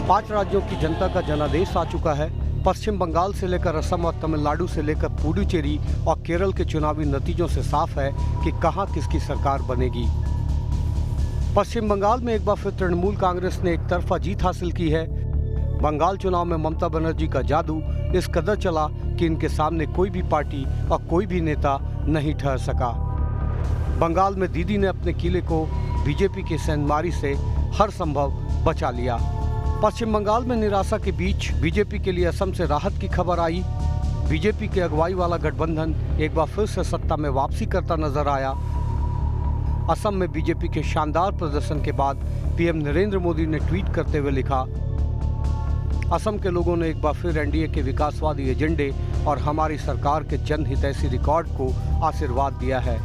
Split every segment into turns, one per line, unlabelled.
5 राज्यों की जनता का जनादेश आ चुका है। पश्चिम बंगाल से लेकर असम और तमिलनाडु से लेकर पुडुचेरी और केरल के चुनावी नतीजों से साफ है कि कहां किसकी सरकार बनेगी। पश्चिम बंगाल में एक बार फिर तृणमूल कांग्रेस ने एक तरफा जीत हासिल की है। बंगाल चुनाव में ममता बनर्जी का जादू इस कदर चला कि इनके सामने कोई भी पार्टी और कोई भी नेता नहीं ठहर सका। बंगाल में दीदी ने अपने किले को बीजेपी की सेंधमारी से हर संभव बचा लिया। पश्चिम बंगाल में निराशा के बीच बीजेपी के लिए असम से राहत की खबर आई। बीजेपी के अगुवाई वाला गठबंधन एक बार फिर से सत्ता में वापसी करता नजर आया। असम में बीजेपी के शानदार प्रदर्शन के बाद पीएम नरेंद्र मोदी ने ट्वीट करते हुए लिखा, असम के लोगों ने एक बार फिर एनडीए के विकासवादी एजेंडे और हमारी सरकार के जनहितैषी रिकॉर्ड को आशीर्वाद दिया है।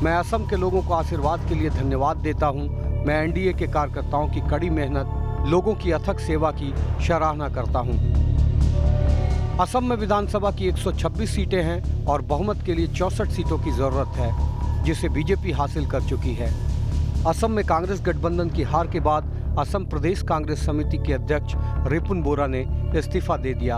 मैं असम के लोगों को आशीर्वाद के लिए धन्यवाद देता हूं। मैं एनडीए के कार्यकर्ताओं की कड़ी मेहनत, लोगों की अथक सेवा की सराहना करता हूं। असम में विधानसभा की 126 सीटें हैं और बहुमत के लिए 64 सीटों की जरूरत है, जिसे बीजेपी हासिल कर चुकी है। असम में कांग्रेस गठबंधन की हार के बाद असम प्रदेश कांग्रेस समिति के अध्यक्ष रिपुन बोरा ने इस्तीफा दे दिया।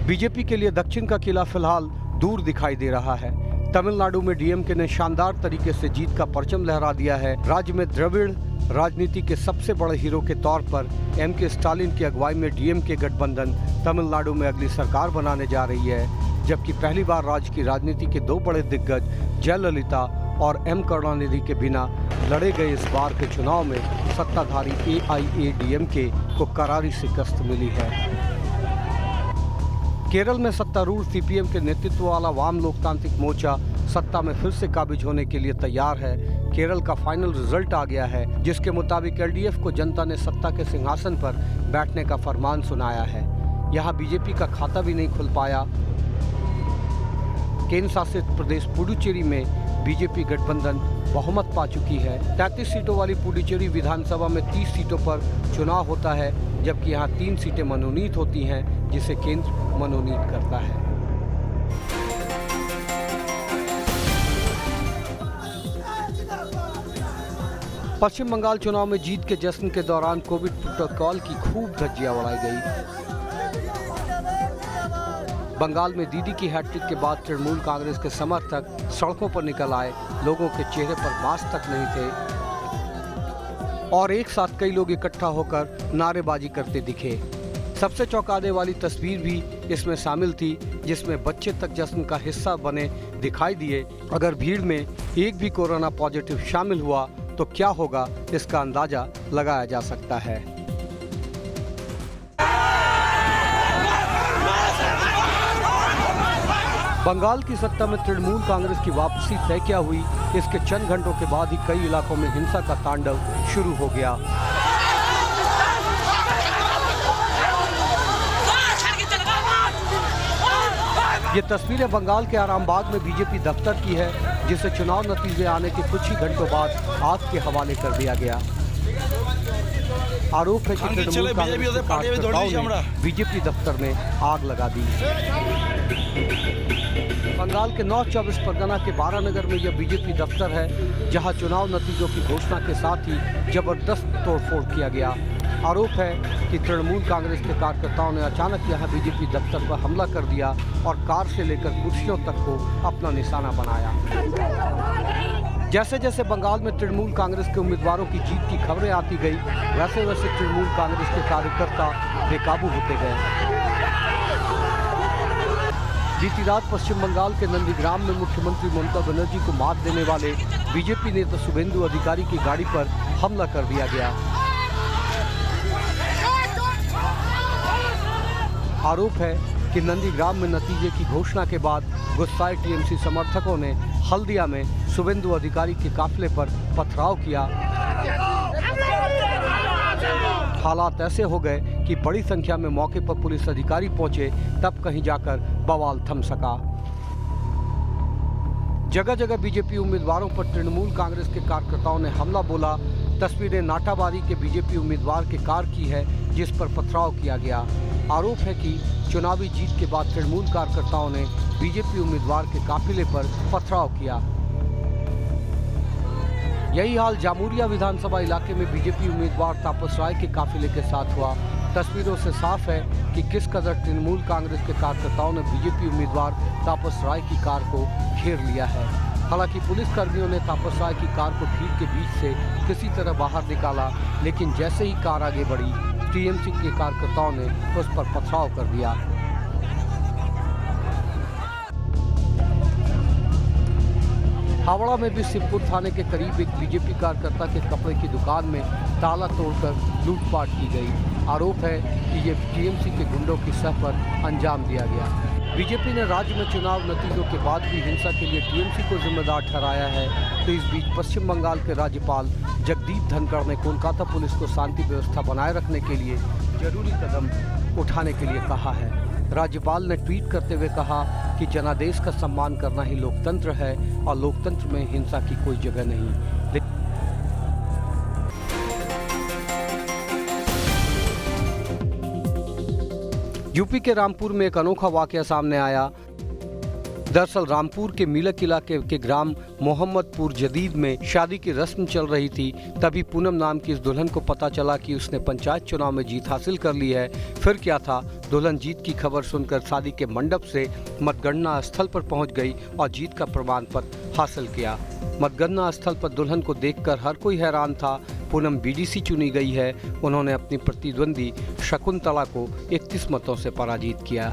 बीजेपी के लिए दक्षिण का किला फिलहाल दूर दिखाई दे रहा है। तमिलनाडु में डीएमके ने शानदार तरीके से जीत का परचम लहरा दिया है। राज्य में द्रविड़ राजनीति के सबसे बड़े हीरो के तौर पर एमके स्टालिन की अगुवाई में डीएमके गठबंधन तमिलनाडु में अगली सरकार बनाने जा रही है, जबकि पहली बार राज्य की राजनीति के 2 बड़े दिग्गज जयललिता और एम करुणानिधि के बिना लड़े गए इस बार के चुनाव में सत्ताधारी एआईएडीएमके को करारी शिकस्त मिली है। केरल में सत्तारूढ़ सीपीएम के नेतृत्व वाला वाम लोकतांत्रिक मोर्चा सत्ता में फिर से काबिज होने के लिए तैयार है। केरल का फाइनल रिजल्ट आ गया है, जिसके मुताबिक एलडीएफ को जनता ने सत्ता के सिंहासन पर बैठने का फरमान सुनाया है। यहाँ बीजेपी का खाता भी नहीं खुल पाया। केंद्र शासित प्रदेश पुडुचेरी में बीजेपी गठबंधन बहुमत पा चुकी है। 33 सीटों वाली पुडुचेरी विधानसभा में 30 सीटों पर चुनाव होता है, जबकि यहाँ 3 सीटें मनोनीत होती हैं, जिसे केंद्र मनोनीत करता है। पश्चिम बंगाल चुनाव में जीत के जश्न के दौरान कोविड प्रोटोकॉल की खूब धज्जियां उड़ाई गई। बंगाल में दीदी की हैट्रिक के बाद तृणमूल कांग्रेस के समर्थक सड़कों पर निकल आए। लोगों के चेहरे पर मास्क तक नहीं थे और एक साथ कई लोग इकट्ठा होकर नारेबाजी करते दिखे। सबसे चौंकाने वाली तस्वीर भी इसमें शामिल थी, जिसमें बच्चे तक जश्न का हिस्सा बने दिखाई दिए। अगर भीड़ में एक भी कोरोना पॉजिटिव शामिल हुआ तो क्या होगा, इसका अंदाजा लगाया जा सकता है। बंगाल की सत्ता में तृणमूल कांग्रेस की वापसी तय क्या हुई, इसके चंद घंटों के बाद ही कई इलाकों में हिंसा का तांडव शुरू हो गया। ये तस्वीरें बंगाल के आरामबाग में बीजेपी दफ्तर की है, जिसे चुनाव नतीजे आने के कुछ ही घंटों बाद आग के हवाले कर दिया गया। आरोप है कि तृणमूल कांग्रेस के कार्यकर्ताओं ने बीजेपी दफ्तर में आग लगा दी। बंगाल के नॉर्थ 24 परगना के 12 नगर में यह बीजेपी दफ्तर है, जहां चुनाव नतीजों की घोषणा के साथ ही जबरदस्त तोड़फोड़ किया गया। आरोप है कि तृणमूल कांग्रेस के कार्यकर्ताओं ने अचानक यहां बीजेपी दफ्तर पर हमला कर दिया और कार से लेकर कुर्सियों तक को अपना निशाना बनाया। जैसे जैसे बंगाल में तृणमूल कांग्रेस के उम्मीदवारों की जीत की खबरें आती गई, वैसे वैसे तृणमूल कांग्रेस के कार्यकर्ता बेकाबू होते गए। बीती रात पश्चिम बंगाल के नंदीग्राम में मुख्यमंत्री ममता बनर्जी को मात देने वाले बीजेपी नेता शुभेंदु अधिकारी की गाड़ी पर हमला कर दिया गया। आरोप है कि नंदीग्राम में नतीजे की घोषणा के बाद गुस्साए टीएमसी समर्थकों ने हल्दिया में शुभेंदु अधिकारी के काफिले पर पथराव किया। हालात ऐसे हो गए कि बड़ी संख्या में मौके पर पुलिस अधिकारी पहुंचे, तब कहीं जाकर बवाल थम सका। जगह जगह बीजेपी उम्मीदवारों पर तृणमूल कांग्रेस के कार्यकर्ताओं ने हमला बोला। तस्वीरें नाटाबारी के बीजेपी उम्मीदवार के कार की है, जिस पर पथराव किया गया। आरोप है कि चुनावी जीत के बाद तृणमूल कार्यकर्ताओं ने बीजेपी उम्मीदवार के काफिले पर पथराव किया। यही हाल जामुरिया विधानसभा इलाके में बीजेपी उम्मीदवार तापस राय के काफिले के साथ हुआ। तस्वीरों से साफ है कि किस कदर तृणमूल कांग्रेस के कार्यकर्ताओं ने बीजेपी उम्मीदवार तापस राय की कार को घेर लिया है। हालांकि पुलिस कर्मियों ने तापस राय की कार को भीड़ के बीच से किसी तरह बाहर निकाला, लेकिन जैसे ही कार आगे बढ़ी, टीएमसी के कार्यकर्ताओं ने उस पर पथराव कर दिया। हावड़ा में भी शिवपुर थाने के करीब एक बीजेपी कार्यकर्ता के कपड़े की दुकान में ताला तोड़कर लूटपाट की गई। आरोप है कि ये टीएमसी के गुंडों की सह पर अंजाम दिया गया। बीजेपी ने राज्य में चुनाव नतीजों के बाद भी हिंसा के लिए टीएमसी को जिम्मेदार ठहराया है। तो इस बीच पश्चिम बंगाल के राज्यपाल जगदीप धनखड़ ने कोलकाता पुलिस को शांति व्यवस्था बनाए रखने के लिए जरूरी कदम उठाने के लिए कहा है। राज्यपाल ने ट्वीट करते हुए कहा कि जनादेश का सम्मान करना ही लोकतंत्र है और लोकतंत्र में हिंसा की कोई जगह नहीं। यूपी के रामपुर में एक अनोखा वाकया सामने आया। दरअसल रामपुर के मिलक इलाके के ग्राम मोहम्मदपुर जदीद में शादी की रस्म चल रही थी। तभी पूनम नाम की इस दुल्हन को पता चला कि उसने पंचायत चुनाव में जीत हासिल कर ली है। फिर क्या था, दुल्हन जीत की खबर सुनकर शादी के मंडप से मतगणना स्थल पर पहुंच गई और जीत का प्रमाण पत्र हासिल किया। मतगणना स्थल पर दुल्हन को देखकर हर कोई हैरान था। पूनम बीडीसी चुनी गई है। उन्होंने अपनी प्रतिद्वंदी शकुंतला को 31 मतों से पराजित किया।